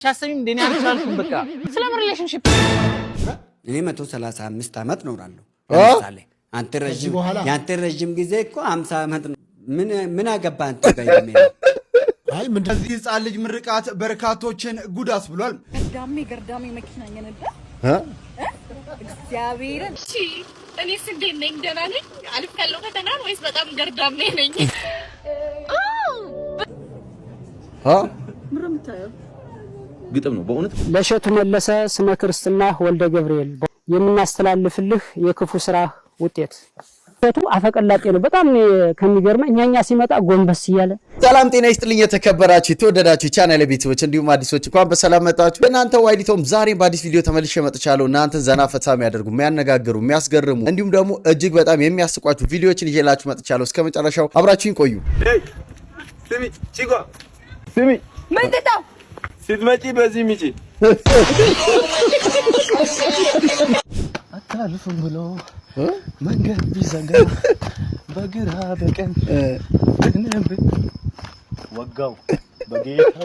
ቻሰኝ እንደኔ አልቻልኩም በቃ ሰላም ሪሌሽንሺፕ እኔ 135 አመት ኖራለሁ ለምሳሌ አንተ ረጅም ጊዜ እኮ 50 አመት ምን አገባ አንተ ጋር አይ ምንድነው እዚህ ህፃን ልጅ ምርቃት በርካቶችን ጉዳስ ብሏል። ገርዳሜ መኪና እየነዳ እግዚአብሔርን እኔ ስንዴ ነኝ ደህና ነኝ አልፍ ያለው ፈተና ወይስ በጣም ገርዳሜ ነኝ? ምረምታየው ግጥም ነው በእውነት ለሸቱ መለሰ ስመ ክርስትና ወልደ ገብርኤል የምናስተላልፍልህ የክፉ ስራ ውጤት ሸቱ አፈቀላጤ ነው። በጣም ከሚገርመ እኛኛ ሲመጣ ጎንበስ ይያለ። ሰላም ጤና ይስጥልኝ የተከበራችሁ የተወደዳችሁ ቻናል ቤተሰቦች እንዲሁም አዲሶች እንኳን በሰላም መጣችሁ። እናንተ ዋይዲቶም ዛሬ በአዲስ ቪዲዮ ተመልሼ መጥቻለሁ። እናንተ ዘና ፈታ የሚያደርጉ የሚያነጋግሩ የሚያስገርሙ እንዲሁም ደግሞ እጅግ በጣም የሚያስቋችሁ ቪዲዮዎችን ይዤላችሁ መጥቻለሁ። እስከመጨረሻው አብራችሁኝ ቆዩ። ስሚ ቺጓ ስሚ ምንድነው ስትመጪ በዚህ ሚጪ አታልፍም ብሎ መንገድ ቢዘጋ በግራ በቀን ወጋው በጌታ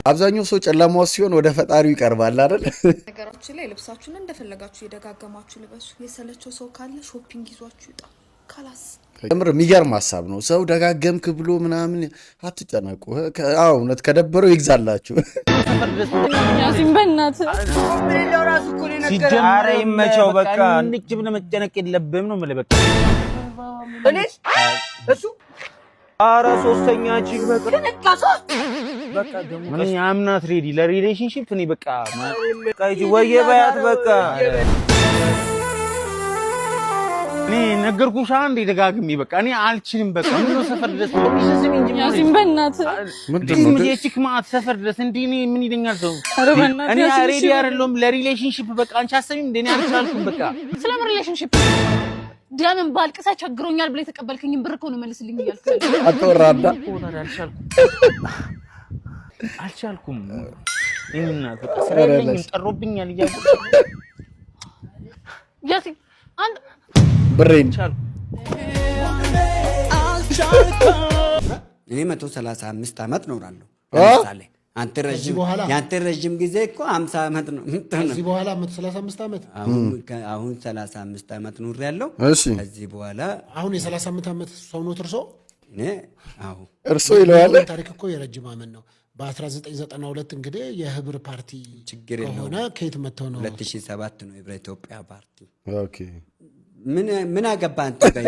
አብዛኛው ሰው ጨለማው ሲሆን ወደ ፈጣሪው ይቀርባል አይደል? ነገራችን ላይ ልብሳችሁን እንደፈለጋችሁ የደጋገማችሁ ልበሱ። የሰለቸው ሰው ካለ ሾፒንግ ይዟችሁ ይጣ ካላስ ተምር የሚገርም ሐሳብ ነው። ሰው ደጋገምክ ብሎ ምናምን አትጨነቁ። አዎ እውነት ከደበረው ይግዛላችሁ። ያሲን በእናት ሲጀመር ይመቸው በቃ እንዴት ብለ መጨነቅ የለብህም ነው ማለት በቃ እኔስ እሱ አረ ሶስተኛ ቺክ በቃ በቃ ደግሞ እኔ አምናት ሬዲ ለሪሌሽንሺፕ እኔ በቃ ቀይጂ ወየ ባያት በቃ እኔ ነገርኩሽ አንዴ ደጋግሜ በቃ እኔ አልችልም በቃ ምን ነው ሰፈር ድረስ ያሲን በእናት ምንድነው የቺክ ማት ሰፈር ድረስ እንዴ ምን ይደኛል ሰው እኔ ሬዲ አይደለም ለሪሌሽንሺፕ በቃ አንቺ አሰብኝ እንዴ እኔ አልቻልኩም በቃ ሰላም ሪሌሽንሺፕ ዳምን ባልቀሳ ቸግሮኛል ብለ ተቀበልከኝ ብር እኮ ነው መልስልኝ ይያልኩ አትወራዳ አልቻልኩም እኔና በቃ ስለኝ ጠሮብኛል ይያልኩ ያሲን አንድ ብሬን እኔ 135 አመት ኖራለሁ ለምሳሌ አንተ ረጅም ጊዜ እኮ 50 አመት ነው እዚህ በኋላ 135 አመት አሁን 35 አመት ኖር ያለው ከዚህ በኋላ አሁን የ35 አመት ሰው ነው ትርሶ እኔ አሁን እርሶ ይለዋል። ታሪክ እኮ የረጅም አመት ነው። በ1992 እንግዲህ የህብር ፓርቲ ችግር ሆነ ከየት መተው ነው 2007 ነው የህብረ ኢትዮጵያ ፓርቲ ኦኬ ምን አገባ አንተ ጋር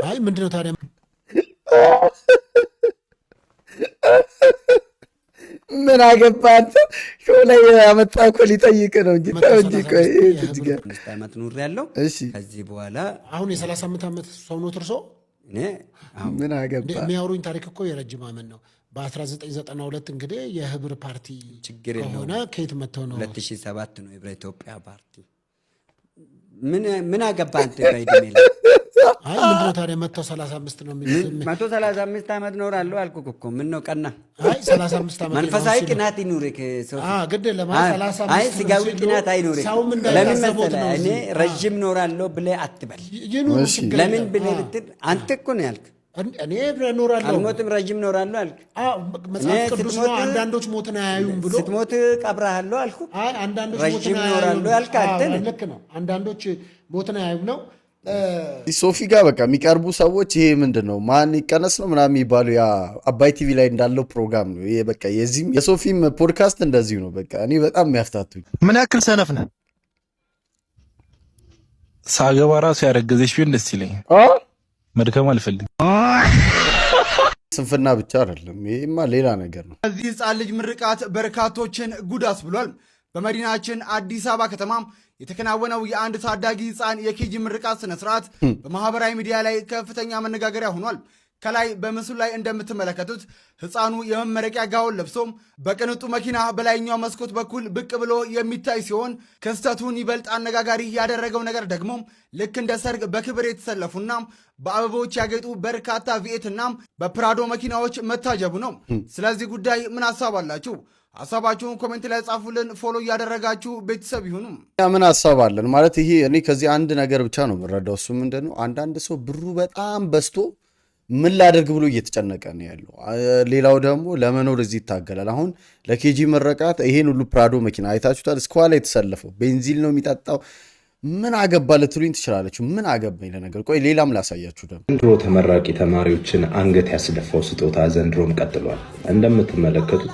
አይ ምንድነው ታዲያ ምን አገባ አንተ ሾላይ አመጣ እኮ ሊጠይቅ ነው እንጂ ቆይ እዚህ ጋር አመት ኑር ያለው ከዚህ በኋላ አሁን የ35 አመት ሰው ነው ትርሶ እኔ ምን አገባ የሚያወሩኝ ታሪክ እኮ የረጅም አመት ነው። በ1992 እንግዲህ የህብር ፓርቲ ችግር ሆነ ከየት መተው ነው 2007 ነው የህብረ ኢትዮጵያ ፓርቲ ምን አገባ አንተ ጋር አይ ምንድነው ታዲያ 135 ነው የሚሉት 135 አመት ኖራለሁ አልኩህ እኮ ምን ነው ቀና አይ 35 አመት መንፈሳዊ ቅናት ይኑርክ ግድ ለማለት 35 አይ ስጋዊ ቅናት አይኑርክ ለምን መሰለህ እኔ ረጅም ኖራለሁ ብለህ አትበል ለምን ብለህ ብትል አንተ እኮ ነው ያልክ እኔ እኖራለሁ አልሞትም ረጅም ኖራለሁ አልክ መጽሐፍ ቅዱስ ነው አንዳንዶች ሞትን አያዩም ብሎ ስትሞት ቀብረሃለሁ አልኩህ አይ አንዳንዶች ረጅም ኖራለሁ አልክ አንተ ልክ ነው አንዳንዶች ሞትን አያዩም ነው ሶፊ ጋር በቃ የሚቀርቡ ሰዎች ይሄ ምንድነው ማን ይቀነስ ነው ምናምን የሚባለው ያ አባይ ቲቪ ላይ እንዳለው ፕሮግራም ነው ይሄ በቃ የዚህም የሶፊም ፖድካስት እንደዚሁ ነው በቃ እኔ በጣም የሚያፍታቱኝ ምን ያክል ሰነፍ ነህ ሳገባ ራሱ ያረገዘሽ ቢሆን ደስ ይለኛል መድከም አልፈልግም ስንፍና ብቻ አይደለም ይሄማ ሌላ ነገር ነው እዚህ ህፃን ልጅ ምርቃት በርካቶችን ጉዳስ ብሏል በመዲናችን አዲስ አበባ ከተማም የተከናወነው የአንድ ታዳጊ ህፃን የኬጂ ምርቃት ስነ ስርዓት በማህበራዊ ሚዲያ ላይ ከፍተኛ መነጋገሪያ ሆኗል። ከላይ በምስሉ ላይ እንደምትመለከቱት ህፃኑ የመመረቂያ ጋውን ለብሶም በቅንጡ መኪና በላይኛው መስኮት በኩል ብቅ ብሎ የሚታይ ሲሆን ክስተቱን ይበልጥ አነጋጋሪ ያደረገው ነገር ደግሞ ልክ እንደ ሰርግ በክብር የተሰለፉና በአበቦች ያጌጡ በርካታ ቪኤትና በፕራዶ መኪናዎች መታጀቡ ነው። ስለዚህ ጉዳይ ምን ሐሳብ አላችሁ? ሐሳባችሁን ኮሜንት ላይ ጻፉልን። ፎሎ ያደረጋችሁ ቤተሰብ ይሁኑ። ምን ሐሳብ አለን ማለት ይሄ እኔ ከዚህ አንድ ነገር ብቻ ነው የምረዳው። እሱ ምንድነው አንዳንድ ሰው ብሩ በጣም በዝቶ ምን ላደርግ ብሎ እየተጨነቀ ነው ያለው። ሌላው ደግሞ ለመኖር እዚህ ይታገላል። አሁን ለኬጂ ምረቃት ይሄን ሁሉ ፕራዶ መኪና አይታችሁታል። እስከኋላ የተሰለፈው ቤንዚን ነው የሚጠጣው። ምን አገባ ልትሉኝ ትችላለችሁ። ምን አገባኝ ለነገር። ቆይ ሌላም ላሳያችሁ ደግሞ። ዘንድሮ ተመራቂ ተማሪዎችን አንገት ያስደፋው ስጦታ ዘንድሮም ቀጥሏል። እንደምትመለከቱት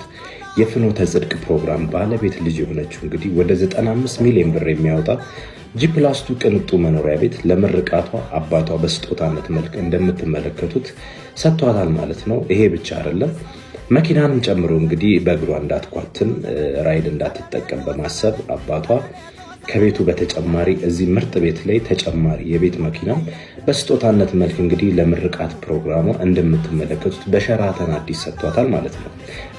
የፍኖተ ጽድቅ ፕሮግራም ባለቤት ልጅ የሆነችው እንግዲህ ወደ 95 ሚሊዮን ብር የሚያወጣ ጂፕላስቱ ቅንጡ መኖሪያ ቤት ለምርቃቷ አባቷ በስጦታነት መልክ እንደምትመለከቱት ሰጥቷታል ማለት ነው። ይሄ ብቻ አይደለም፣ መኪናንም ጨምሮ እንግዲህ በእግሯ እንዳትኳትን ራይድ እንዳትጠቀም በማሰብ አባቷ ከቤቱ በተጨማሪ እዚህ ምርጥ ቤት ላይ ተጨማሪ የቤት መኪና በስጦታነት መልክ እንግዲህ ለምርቃት ፕሮግራሙ እንደምትመለከቱት በሸራተን አዲስ ሰጥቷታል ማለት ነው።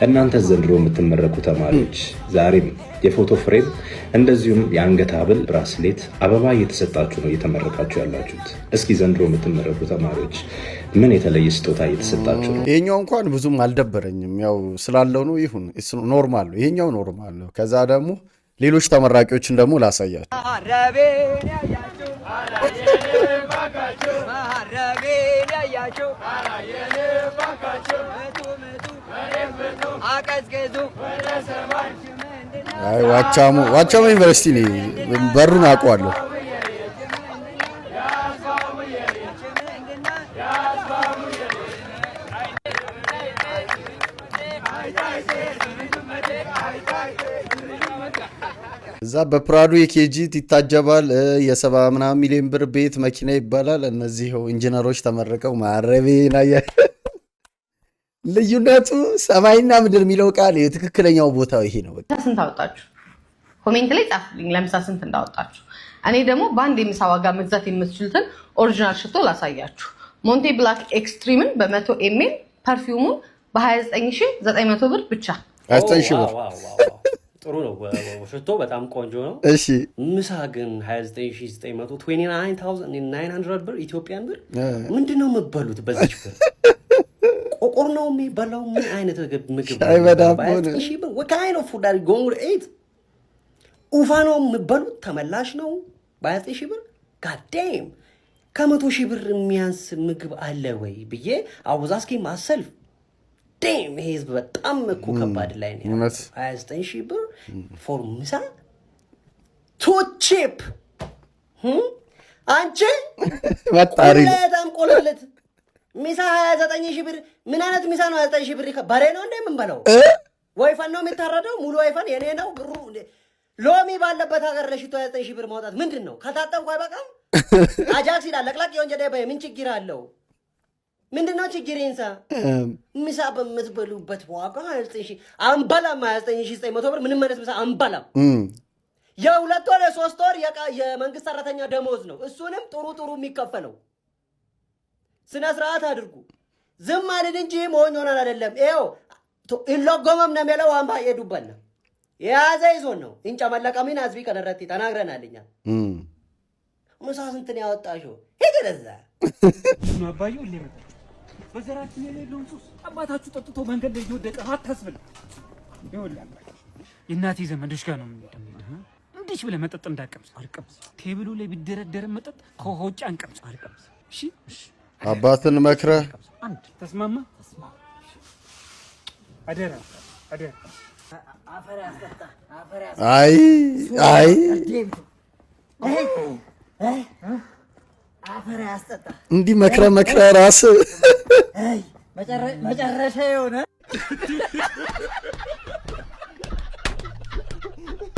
እናንተ ዘንድሮ የምትመረቁ ተማሪዎች ዛሬም የፎቶ ፍሬም እንደዚሁም የአንገት ሐብል፣ ብራስሌት፣ አበባ እየተሰጣችሁ ነው እየተመረቃችሁ ያላችሁት። እስኪ ዘንድሮ የምትመረቁ ተማሪዎች ምን የተለየ ስጦታ እየተሰጣችሁ ነው? ይሄኛው እንኳን ብዙም አልደበረኝም፣ ያው ስላለው ነው። ይሁን ኖርማል ነው፣ ይሄኛው ኖርማል ነው። ከዛ ደግሞ ሌሎች ተመራቂዎችን ደግሞ ላሳያችሁ። አይ ዋቻሞ ዩኒቨርሲቲ ነው፣ በሩን አውቀዋለሁ። እዛ በፕራዶ የኬጂ ይታጀባል። የ70 ምናምን ሚሊዮን ብር ቤት መኪና ይባላል። እነዚህ ኢንጂነሮች ተመረቀው ማረቤና ልዩነቱ ሰማይና ምድር የሚለው ቃል የትክክለኛው ቦታው ይሄ ነው። ስንት አወጣችሁ? ኮሜንት ላይ ጻፉልኝ ለምሳ ስንት እንዳወጣችሁ። እኔ ደግሞ በአንድ የምሳ ዋጋ መግዛት የምትችሉትን ኦሪጂናል ሽቶ ላሳያችሁ። ሞንቴ ብላክ ኤክስትሪምን በ100 ኤምኤል ፐርፊውሙን በ29900 ብር ብቻ። 29000 ብር ጥሩ ነው። ሽቶ በጣም ቆንጆ ነው። እሺ ምሳ ግን 29900 ብር ኢትዮጵያን ብር ምንድነው የምትበሉት? በዚህ ብር ቆቆር ነው የሚበላው? ምን አይነት ምግብ አይ በዳቦ ነው? what kind of food are you going to eat? ኡፋ ነው የምትበሉት? ተመላሽ ነው በ29000 ብር? god damn ከ100,000 ብር የሚያንስ ምግብ አለ ወይ ብዬ አወዛስኪ ማሰልፍ ዴም ይሄ ህዝብ በጣም እኮ ከባድ ላይ ነው። 29000 ብር ፎር ምሳ ቱ ቺፕ አንቺ ወጣሪ በጣም ቆለለት ምሳ 29000 ብር። ምን አይነት ምሳ ነው 29000 ብር? በሬ ነው እንደ ምን በለው? ወይፈን ነው የሚታረደው? ሙሉ ወይፈን የኔ ነው ብሩ። ሎሚ ባለበት ሀገር ለሽቶ 29000 ብር ማውጣት ምንድን ነው? ከታጠብኩ አይበቃም? አጃክስ ይላል ለቅላቅ የወንጀል በይ ምን ችግር አለው? ምንድነው ችግር? እንሳ ምሳ በምትበሉበት ዋጋ 29000 አንበላም። 29900 ብር ምንም ማለት ምሳ አንበላም። የሁለት ወር የሶስት ወር የመንግስት ሰራተኛ ደሞዝ ነው። እሱንም ጥሩ የሚከፈለው። ስነ ስርዓት አድርጉ። ዝም ማለት እንጂ ሞኝ ሆነን አይደለም። ይኸው ኢሎጎመም ነው የሚለው አምባ የዱበና የያዘ ይዞን ነው እንጫ መለቀሚን አዝቢ ከደረቲ ተናግረናልኛ። ምሳ ስንት ነው ያወጣሽው? ሄደዛ ማባዩ ለምን በዘራችን የሌለውን ሱስ አባታችሁ ጠጥቶ መንገድ ላይ እየወደቀ አታስብል። ይኸውልህ የእናቴ ዘመዶች ጋር ነው የምንሄደው። እንዲህ ብለህ መጠጥ እንዳቀምስ አልቀምስ። ቴብሉ ላይ ቢደረደር መጠጥ ከውጭ አንቀምስ አልቀምስ። እሺ አባትን መክረህ አንድ ተስማማ። አደራ አይ አፈር ያስጠጣ እንዲህ መክረህ ራስ መጨረሻ የሆነ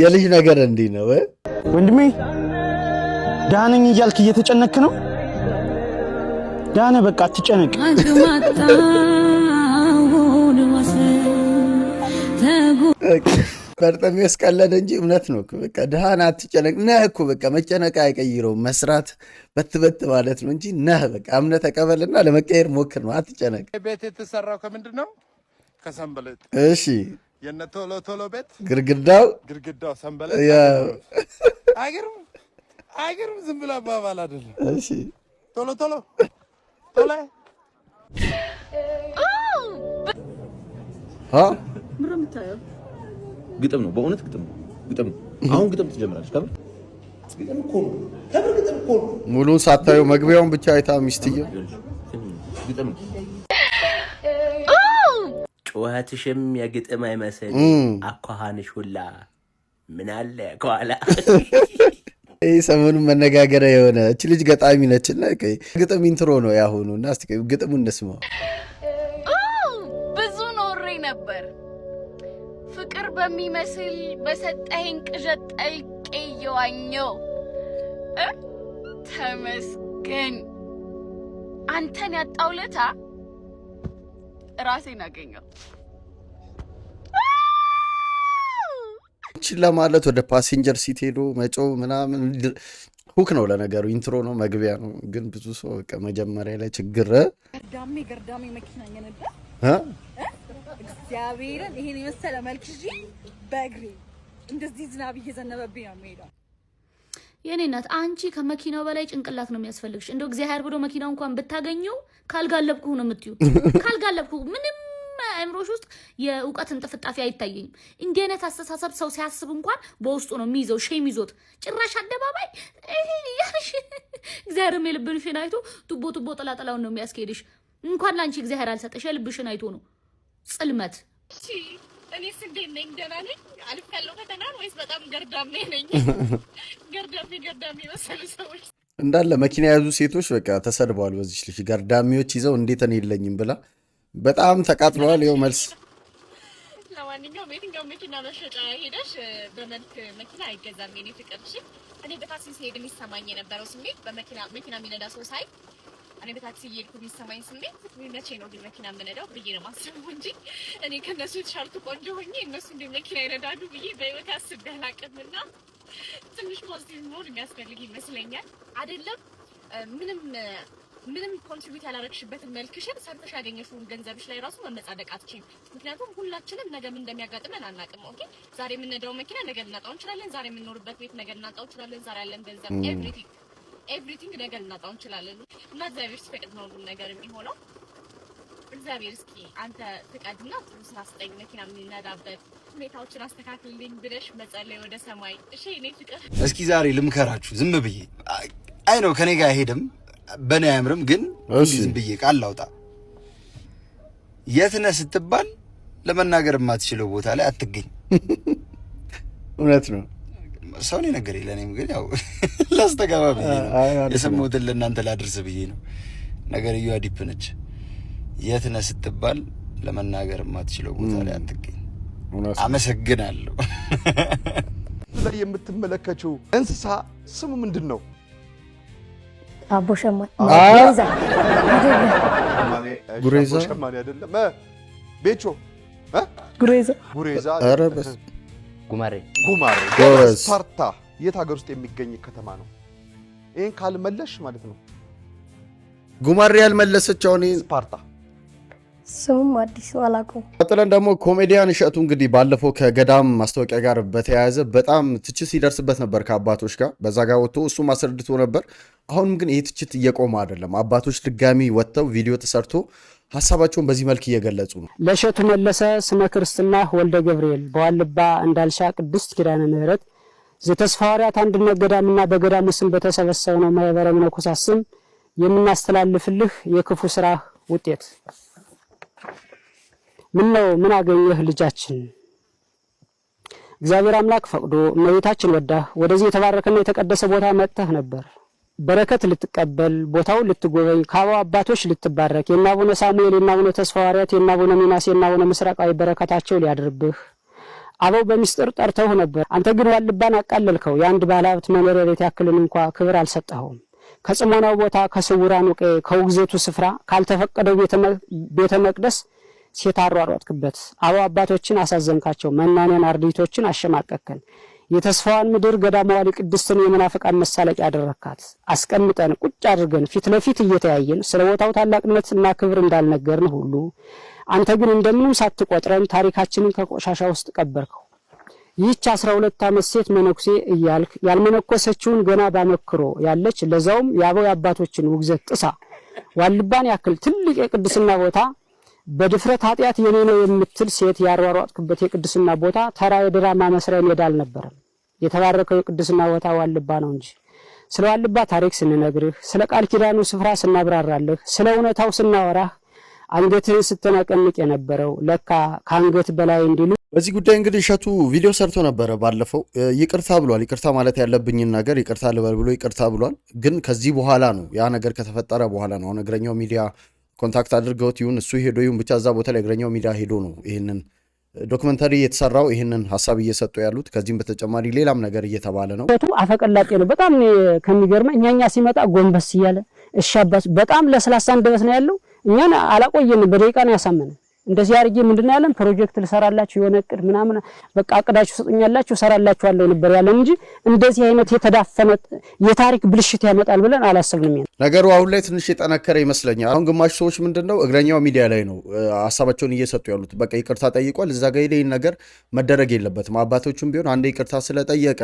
የልጅ ነገር እንዲህ ነው። ወንድሜ ዳነኝ እያልክ እየተጨነክ ነው። ዳነ በቃ አትጨነቅ። በርጠሚስ ቀለደ እንጂ እውነት ነው። በቃ ደሃና አትጨነቅ ነህ እኮ በቃ መጨነቅ አይቀይረውም። መስራት በትበት ማለት ነው እንጂ ነህ በቃ አምነህ ተቀበልና ለመቀየር ሞክር ነው። አትጨነቅ። ቤት የተሰራው ከምንድን ነው? ከሰንበሌጥ። እሺ የነ ቶሎ ቤት ግድግዳው ሰንበሌጥ። አይገርም ዝም ብላ አባባል አይደለም። እሺ ቶሎ ምንም የምታየው ግጥም ነው። በእውነት ግጥም ነው። አሁን ግጥም ትጀምራለች። ግጥም እኮ ነው። ሙሉን ሳታዩ መግቢያውን ብቻ አይታ ሚስትየው ግጥም ነው። ጩኸትሽም የግጥም አይመስል አኳኋንሽ ሁላ ምን አለ ከኋላ። ይሄ ሰሞኑን መነጋገሪያ የሆነ እቺ ልጅ ገጣሚ ነችና ግጥም ኢንትሮ ነው ያሁኑና እስቲ ግጥሙን እንስማው። ብዙ ኖሬ ነበር ፍቅር በሚመስል በሰጠኸኝ ቅዠት ጠልቄ እየዋኘው ተመስገን አንተን ያጣው ለታ ራሴን አገኘው። ችላ ማለት ወደ ፓሴንጀር ሲት ሄዶ መጮ ምናምን ሁክ ነው ለነገሩ ኢንትሮ ነው መግቢያ ነው። ግን ብዙ ሰው በቃ መጀመሪያ ላይ ችግር ገርዳሜ መኪና እየነዳ እግዚአብሔርን ይሄን የመሰለ መልክ ይዤ በእግሬ እንደዚህ ዝናብ እየዘነበብኝ ነው የምሄደው። የኔ እናት አንቺ ከመኪናው በላይ ጭንቅላት ነው የሚያስፈልግሽ። እንደው እግዚአብሔር ብሎ መኪናው እንኳን ብታገኘው ካልጋለብኩ ነው የምትዩ። ካልጋለብኩ ምንም አእምሮሽ ውስጥ የእውቀትን ጥፍጣፊ አይታየኝም። እንዲህ አይነት አስተሳሰብ ሰው ሲያስብ እንኳን በውስጡ ነው የሚይዘው። ሼም ይዞት ጭራሽ አደባባይ ያሽ እግዚአብሔር የልብሽን አይቶ ቱቦ ጥላጥላውን ነው የሚያስኬድሽ። እንኳን ላንቺ እግዚአብሔር አልሰጠሽ የልብሽን አይቶ ነው ጽልመት። እኔስ እንዴት ነኝ? ደህና ነኝ? አልፌያለሁ ፈተናን ወይስ በጣም ገርዳሜ ነኝ? ገርዳሜ መሰሉ ሰዎች እንዳለ መኪና የያዙ ሴቶች በቃ ተሰድበዋል። በዚህ ልጅ ገርዳሚዎች ይዘው እንዴት እኔ የለኝም ብላ በጣም ተቃጥለዋል። ይኸው መልስ። ለማንኛውም የትኛው መኪና መሸጫ ሄደሽ በመልክ መኪና አይገዛም የኔ ፍቅር። እሺ እኔ በታክሲ ሲሄድ የሚሰማኝ የነበረው ስሜት መኪና የሚነዳ ሰው ሳይ እኔ በታክሲ እየሄድኩ የሚሰማኝ ስሜት መቼ ነው ግን መኪና የምነዳው ብዬ ነው ማስበው እንጂ እኔ ከነሱ የተሻልኩ ቆንጆ ሆኜ እነሱ እንደ መኪና ይነዳሉ ብዬ በህይወት አስቤ አላውቅምና ትንሽ ፖዚቲቭ ሞድ የሚያስፈልግ ይመስለኛል። አይደለም ምንም ኮንትሪቢዩት ያላረግሽበትን መልክሽን ሰርተሽ ያገኘሽውን ገንዘብሽ ላይ ራሱ መመጻደቅ አትችይም። ምክንያቱም ሁላችንም ነገ ምን እንደሚያጋጥመን አናውቅም። ኦኬ ዛሬ የምንነዳው መኪና ነገ ልናጣው እንችላለን። ዛሬ የምንኖርበት ቤት ነገ ልናጣው እንችላለን። ዛሬ ያለን ገንዘብ ኤቭሪቲንግ ነገ ልናጣው እንችላለን እና እግዚአብሔር ሲፈቅድ ነው ሁሉ ነገር የሚሆነው። እግዚአብሔር እስኪ አንተ ፍቃድና ጥሩ ስራ ስጠኝ፣ መኪና የምንነዳበት ሁኔታዎችን አስተካክልልኝ ብለሽ መጸለይ ወደ ሰማይ። እሺ እኔ ፍቅር እስኪ ዛሬ ልምከራችሁ ዝም ብዬ አይ ነው ከኔ ጋር አይሄድም በኔ አያምርም፣ ግን ዝም ብዬ ቃል ላውጣ። የት ነህ ስትባል ለመናገር የማትችለው ቦታ ላይ አትገኝ። እውነት ነው። ሰው ነው ነገረኝ። ለኔም ግን ያው ላስተጋባ ብዬ ነው የሰማሁትን ለእናንተ ላድርስ ብዬ ነው። ነገርየዋ ዲፕ ነች። የት ነህ ስትባል ለመናገር የማትችለው ቦታ ላይ አትገኝ። አመሰግናለሁ። ላይ የምትመለከችው እንስሳ ስሙ ምንድን ነው? አቦ ሸማኔ ጉሬዛ ሸማኔ አይደለም። ቤቾ ጉሬዛ ጉማሬ ስፓርታ የት ሀገር ውስጥ የሚገኝ ከተማ ነው? ይሄን ካልመለሽ ማለት ነው ጉማሬ ያልመለሰችው እኔ ስፓርታ ስሙም አዲስ አላውቀውም። ቀጥለን ደግሞ ኮሜዲያን እሸቱ እንግዲህ ባለፈው ከገዳም ማስታወቂያ ጋር በተያያዘ በጣም ትችት ሲደርስበት ነበር ከአባቶች ጋር። በዛ ጋር ወጥቶ እሱም አስረድቶ ነበር። አሁንም ግን ይህ ትችት እየቆመ አይደለም። አባቶች ድጋሚ ወጥተው ቪዲዮ ተሰርቶ ሀሳባቸውን በዚህ መልክ እየገለጹ ነው። ለእሸቱ መለሰ ስመ ክርስትና ወልደ ገብርኤል በዋልባ እንዳልሻ ቅድስት ኪዳነ ምህረት ዘተስፋ ሐዋርያት አንድነት ገዳምና በገዳሙ ስም በተሰበሰበው ማህበረ መነኮሳት ስም የምናስተላልፍልህ የክፉ ስራ ውጤት ምን አገኘህ ልጃችን? እግዚአብሔር አምላክ ፈቅዶ እመቤታችን ወዳህ ወደዚህ የተባረከና የተቀደሰ ቦታ መጥተህ ነበር። በረከት ልትቀበል ቦታውን ልትጎበኝ ከአበው አባቶች ልትባረክ የእነ አቡነ ሳሙኤል የእነ አቡነ ተስፋ ሐዋርያት የእነ አቡነ ሚናስ የእነ አቡነ ምስራቃዊ በረከታቸው ሊያድርብህ አበው በሚስጥር ጠርተው ነበር። አንተ ግን ዋልባን አቃለልከው። የአንድ ባለሀብት መኖሪያ ቤት ያክልን እንኳ ክብር አልሰጠኸውም። ከጽሞናው ቦታ ከስውራኑ ቀዬ ከውግዘቱ ስፍራ ካልተፈቀደው ቤተ መቅደስ ሴት አሯሯጥክበት። አበው አባቶችን አሳዘንካቸው። መናንያን አርድእቶችን አሸማቀከን። የተስፋዋን ምድር ገዳማዊ ቅድስትን የመናፍቃን መሳለቂያ አደረካት። አስቀምጠን ቁጭ አድርገን ፊት ለፊት እየተያየን ስለ ቦታው ታላቅነትና ክብር እንዳልነገርን ሁሉ አንተ ግን እንደምንም ሳትቆጥረን ታሪካችንን ከቆሻሻ ውስጥ ቀበርከው። ይህች 12 ዓመት ሴት መነኩሴ እያልክ ያልመነኮሰችውን ገና ባመክሮ ያለች ለዛውም የአበው አባቶችን ውግዘት ጥሳ ዋልባን ያክል ትልቅ የቅድስና ቦታ በድፍረት ኃጢአት የኔ ነው የምትል ሴት ያሯሯጥክበት የቅድስና ቦታ ተራ የድራማ መስሪያ ሜዳ አልነበረም። የተባረከው የቅድስና ቦታ ዋልባ ነው እንጂ። ስለ ዋልባ ታሪክ ስንነግርህ፣ ስለ ቃል ኪዳኑ ስፍራ ስናብራራለህ፣ ስለ እውነታው ስናወራህ አንገትህን ስትነቀንቅ የነበረው ለካ ከአንገት በላይ እንዲሉ። በዚህ ጉዳይ እንግዲህ እሸቱ ቪዲዮ ሰርቶ ነበረ ባለፈው። ይቅርታ ብሏል። ይቅርታ ማለት ያለብኝን ነገር ይቅርታ ልበል ብሎ ይቅርታ ብሏል። ግን ከዚህ በኋላ ነው ያ ነገር ከተፈጠረ በኋላ ነው እግረኛው ሚዲያ ኮንታክት አድርገውት ይሁን እሱ ሄዶ ይሁን ብቻ እዛ ቦታ ላይ እግረኛው ሚዲያ ሄዶ ነው ይህንን ዶክመንታሪ የተሰራው ይህንን ሀሳብ እየሰጡ ያሉት። ከዚህም በተጨማሪ ሌላም ነገር እየተባለ ነው። አፈቀላጤ ነው በጣም ከሚገርመኝ እኛኛ ሲመጣ ጎንበስ እያለ እሻባስ በጣም ለስላሳ እንደበስ ነው ያለው። እኛን አላቆየን በደቂቃ ነው ያሳመነ። እንደዚህ አርጌ ምንድነው ያለን ፕሮጀክት ልሰራላችሁ የሆነ እቅድ ምናምን በቃ አቅዳችሁ ሰጡኛላችሁ ሰራላችኋለሁ ነበር ያለን እንጂ እንደዚህ አይነት የተዳፈነ የታሪክ ብልሽት ያመጣል ብለን አላሰብንም። ነገሩ አሁን ላይ ትንሽ የጠነከረ ይመስለኛል። አሁን ግማሽ ሰዎች ምንድነው እግረኛው ሚዲያ ላይ ነው ሐሳባቸውን እየሰጡ ያሉት። በቃ ይቅርታ ጠይቋል እዛ ጋር ይሄን ነገር መደረግ የለበትም አባቶቹም ቢሆን አንዴ ይቅርታ ስለጠየቀ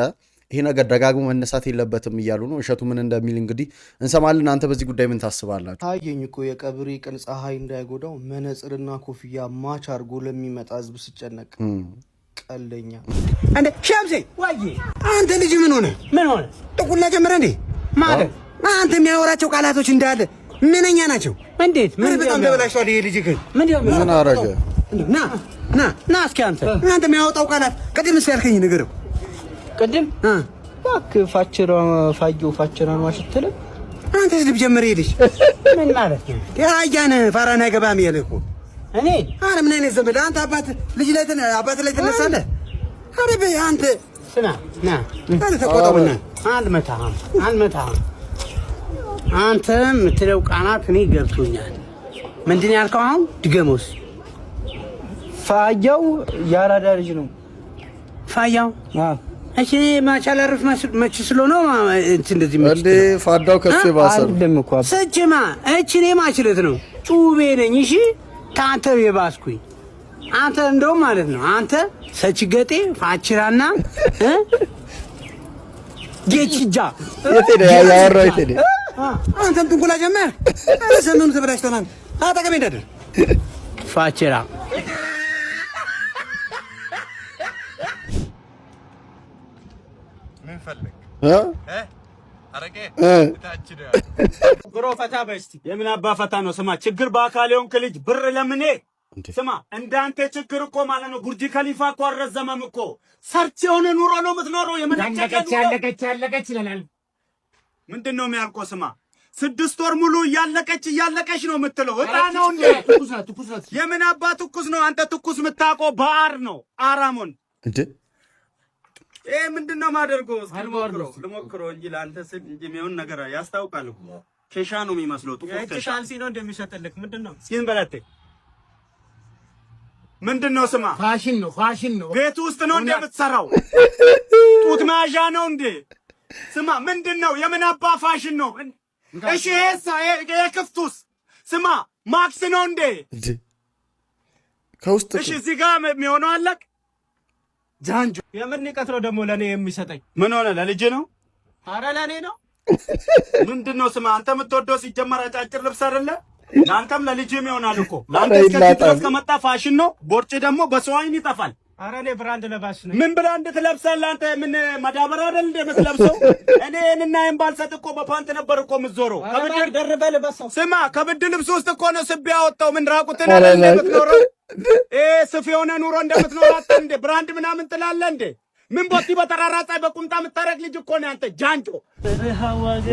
ይሄ ነገር ደጋግሞ መነሳት የለበትም እያሉ ነው። እሸቱ ምን እንደሚል እንግዲህ እንሰማለን። አንተ በዚህ ጉዳይ ምን ታስባላችሁ? ታየኝ እኮ የቀብሬ ቀን ፀሐይ እንዳይጎዳው መነጽርና ኮፍያ ማች አድርጎ ለሚመጣ ህዝብ ሲጨነቅ ቀለኛ እንዴ ሸምሴ ወይ አንተ ልጅ ምን ሆነ ጥቁላ ጀመረ እንዴ ማለት አንተ የሚያወራቸው ቃላቶች እንዳለ ምንኛ ናቸው? እንዴት ምን በጣም ተበላሽቷል ይሄ ልጅ ግን ምን አረገ? ና እስኪ አንተ የሚያወጣው ቃላት ቅድም ያልከኝ ንገረው። ቅድም ባክ ፋቸራን ዋሽተለ አንተ ልብ ጀመረ ይልሽ ምን ማለት ነው? ያያነ ፋራና ገባም ያለኩ እኔ አረ ምን አይነት ዘመድ አንተ አባት ላይ ተነሳለህ? አረ በይ አንተ ስማ ና አንተ ተቆጣውና አንድ መታ አንተ የምትለው ቃላት እኔ ገብቶኛል። ምንድን ያልከው አሁን ድገሞስ? ፋያው ያራዳ ልጅ ነው ፋያው እሺ ማቻላርፍ መች ስለሆነ እንደዚህ መች እንዴ ፋዳው ከሱ ይባሳል እንደምኳ ሰጭማ እቺ እኔ ማችለት ነው ጩቤ ነኝ። እሺ ታንተ የባስኩኝ አንተ እንደው ማለት ነው አንተ ሰጭገጤ ፋችራና ጌችጃ የቴደ ያወራው የቴደ አንተም ትንኩላ ጀመር ሰምም ተበላሽተናል። አጠገቤ እንደደር ፋችራ ግሮፈታ በስቲ የምን አባ ፈታ ነው? ስማ ችግር በአካል የሆንክ ልጅ ብር ለምኔ ስማ እንዳንተ ችግር እኮ ማለት ነው ቡርጅ ከሊፋ እኮ አልረዘመም እኮ ሰርች የሆነ ኑሮ ነው የምትኖረው። ያለቀች ይላል። ምንድን ነው የሚያልቆ? ስማ 6 ወር ሙሉ እያለቀች ነው የምትለው። እጣ ነው እንዴ? ትኩስ የምን አባ ትኩስ ነው? አንተ ትኩስ የምታውቀው በአር ነው አራሞን እንዴ ምንድነው ማደርገው? ልሞክረው እንጂ ለአንተ ስል እንጂ የሚሆን ነገር ያስታውቃል እኮ ኬሻ ነው የሚመስለው። ጥቁር ሻልሲ ነው እንደሚሸጥልክ ምንድነው? ሲን በለቴ ምንድነው? ስማ ፋሽን ነው ቤት ውስጥ ነው እንደምትሰራው ጡት መያዣ ነው እንዴ? ስማ ምንድነው? የምን አባ ፋሽን ነው? እሺ የክፍቱስ ስማ ማክስ ነው እንዴ? ከውስጥ እሺ እዚህ ጋር የሚሆነው አለክ ጃንጆ የምን ንቀት ነው ደግሞ ለኔ የሚሰጠኝ? ምን ሆነ? ለልጅ ነው? አረ ለኔ ነው። ምንድነው? ስማ አንተ የምትወደው ሲጀመር አጫጭር ልብስ አይደለ? ለአንተም ለልጅም ይሆናል እኮ። ለአንተ እስከዚህ ድረስ ከመጣ ፋሽን ነው። ቦርጭ ደግሞ በሰው አይን ይጠፋል። አረ እኔ ብራንድ ለባሽ ነኝ። ምን ብራንድ ትለብሳለህ አንተ? ምን ማዳበሪያ አይደል እንደ የምትለብሰው? እኔ እና ባልሰጥ እኮ በፓንት ነበር እኮ የምትዞረው። ከብድ ደርበህ ልበሰው። ስማ ከብድ ልብስ ውስጥ እኮ ነው ስብ ያወጣው። ምን ራቁትን አይደል የምትኖረው? ስፍ የሆነ ኑሮ እንደምትኖር አጣ እንደ ብራንድ ምናምን ትላለህ እንደ ምን ቦቲ በተራራ ፀሐይ በቁምጣ የምታረግ ልጅ እኮ ነው አንተ ጃንጮ።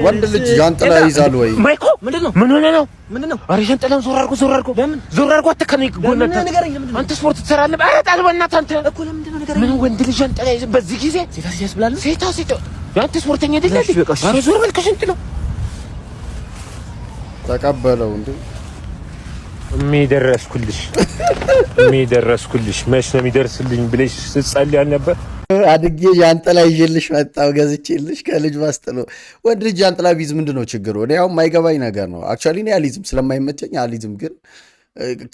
ወንድ ልጅ ጃንጥላ ይዛል ወይ? ማይኮ ምንድነው? ምን ሆነ ነው? ምንድነው? አረ ጃንጥላን ዞር አድርጎ ለምን ዞር አድርጎ አትከነይ ጎነታ አንተ ስፖርት ትሰራለህ? አረ ጣል በእናትህ አንተ እኮ ለምንድነው ነገር ምን ወንድ ልጅ ጃንጥላ ይዘህ በዚህ ጊዜ ሴታ ሲያስብላሉ? ሴታ ያንተ ስፖርተኛ አይደል? አረ ዞር በል ከሽንት ነው ተቀበለው እንዴ የሚደረስኩልሽ መች ነው የሚደርስልኝ ብለሽ ስትጸልይ አልነበር? አድጌ ጃንጥላ ይዤልሽ መጣሁ ገዝቼልሽ ከልጅ ባስጥሎ ወንድ ልጅ ጃንጥላ ቢዝ ምንድነው ችግሩ? እኔ ያው የማይገባኝ ነገር ነው። አክቹአሊ እኔ አሊዝም ስለማይመቸኝ አሊዝም። ግን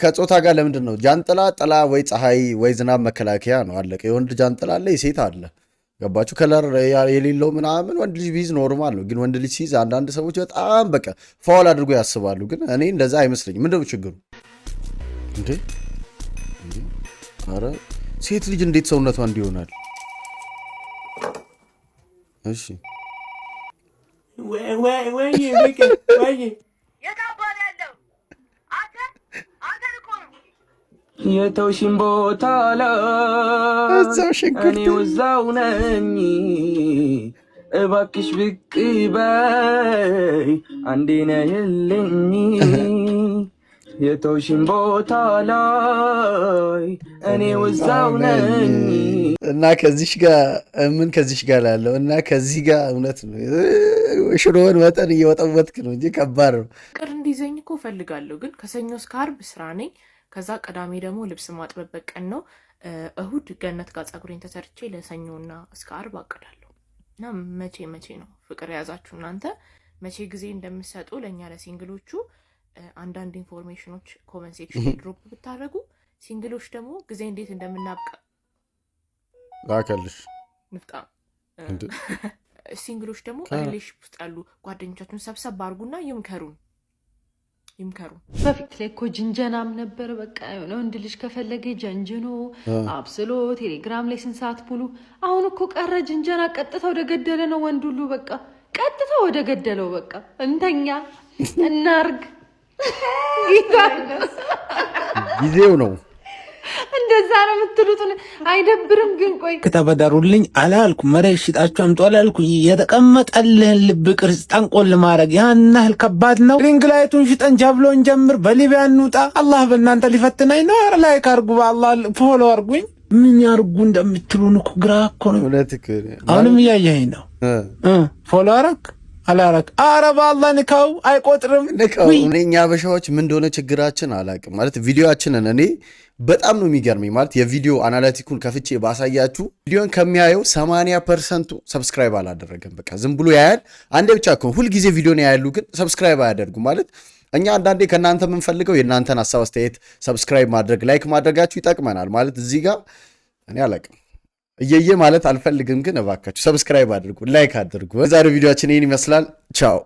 ከጾታ ጋር ለምንድን ነው ጃንጥላ? ጥላ ወይ ፀሐይ ወይ ዝናብ መከላከያ ነው አለቀ። የወንድ ጃንጥላ አለ የሴት አለ። ገባችሁ? ከለር የሌለው ምናምን ወንድ ልጅ ቢዝ ኖርማል ነው። ግን ወንድ ልጅ ሲይዝ አንዳንድ ሰዎች በጣም በቃ ፋውል አድርጎ ያስባሉ። ግን እኔ እንደዛ አይመስለኝም። ምንድነው ችግሩ እንዴ? አረ ሴት ልጅ እንዴት ሰውነቷ እንዲሆናል? እሺ ወይ የተውሽን ቦታ ላይ እኔው እዛው ነኝ እባክሽ ብቅ በይ አንዴ ነይልኝ የተውሽን ቦታ ላይ እኔው እዛው ነኝ እና ከዚህ ጋር ላለው እና ከዚህ ጋር እውነት ነው ሽሮውን መጠን እየወጠወጥክ ነው እንጂ ከባድ ነው። ፍቅር እንዲዘኝ እኮ እፈልጋለሁ፣ ግን ከሰኞ እስከ ዓርብ ስራ ነኝ። ከዛ ቅዳሜ ደግሞ ልብስ ማጥበበት ቀን ነው። እሁድ ገነት ጋር ፀጉሬን ተሰርቼ ለሰኞና እስከ ዓርብ አቅዳለሁ። እና መቼ ነው ፍቅር የያዛችሁ እናንተ መቼ ጊዜ እንደምትሰጡ ለእኛ ለሲንግሎቹ አንዳንድ ኢንፎርሜሽኖች ኮመንት ሴክሽን ድሮፕ ብታደርጉ፣ ሲንግሎች ደግሞ ጊዜ እንዴት እንደምናብቃ ላከልሽ ንፍጣ ሲንግሎች ደግሞ ሪሌሽን ውስጥ ያሉ ጓደኞቻችሁን ሰብሰብ አድርጉና ይምከሩ። በፊት ላይ እኮ ጅንጀናም ነበር። በቃ የሆነ ወንድ ልጅ ከፈለገ ጀንጅኖ አብስሎ ቴሌግራም ላይ ስንት ሰዓት ሙሉ። አሁን እኮ ቀረ ጅንጀና፣ ቀጥታ ወደ ገደለ ነው ወንድ ሁሉ። በቃ ቀጥታ ወደ ገደለው። በቃ እንተኛ እናርግ። ጊዜው ነው። እንደዛ ነው የምትሉት። አይደብርም? ግን ቆይ ከተበደሩልኝ አላልኩ፣ መሬት ሽጣችሁ አምጡ አላልኩ። የተቀመጠልህን ልብ ቅርጽ ጠንቆል ማድረግ ያን ያህል ከባድ ነው? ሪንግ ላይቱን ሽጠን ጃብሎን ጀምር፣ በሊቢያ እንውጣ። አላህ በእናንተ ሊፈትናኝ ነው። ላይክ አርጉ፣ በአላህ ፎሎ አርጉኝ። ምን ያርጉ እንደምትሉን እኮ ግራ እኮ ነው። አሁንም እያየኸኝ ነው። ፎሎ አረክ አላረክ? ኧረ በአላህ ንካው፣ አይቆጥርም። እኛ አበሻዎች ምን እንደሆነ ችግራችን አላውቅም። ማለት ቪዲዮአችንን እኔ በጣም ነው የሚገርመኝ። ማለት የቪዲዮ አናላቲኩን ከፍቼ ባሳያችሁ ቪዲዮን ከሚያየው 80% ሰብስክራይብ አላደረገም። በቃ ዝም ብሎ ያያል። አንዴ ብቻ እኮ ሁልጊዜ ቪዲዮን ያያሉ፣ ግን ሰብስክራይብ አያደርጉም። ማለት እኛ አንዳንዴ ከእናንተ የምንፈልገው የእናንተን ሀሳብ አስተያየት፣ ሰብስክራይብ ማድረግ፣ ላይክ ማድረጋችሁ ይጠቅመናል። ማለት እዚህ ጋር እኔ አላውቅም እየየ ማለት አልፈልግም፣ ግን እባካችሁ ሰብስክራይብ አድርጉ፣ ላይክ አድርጉ። የዛሬው ቪዲዮአችን ይህን ይመስላል። ቻው።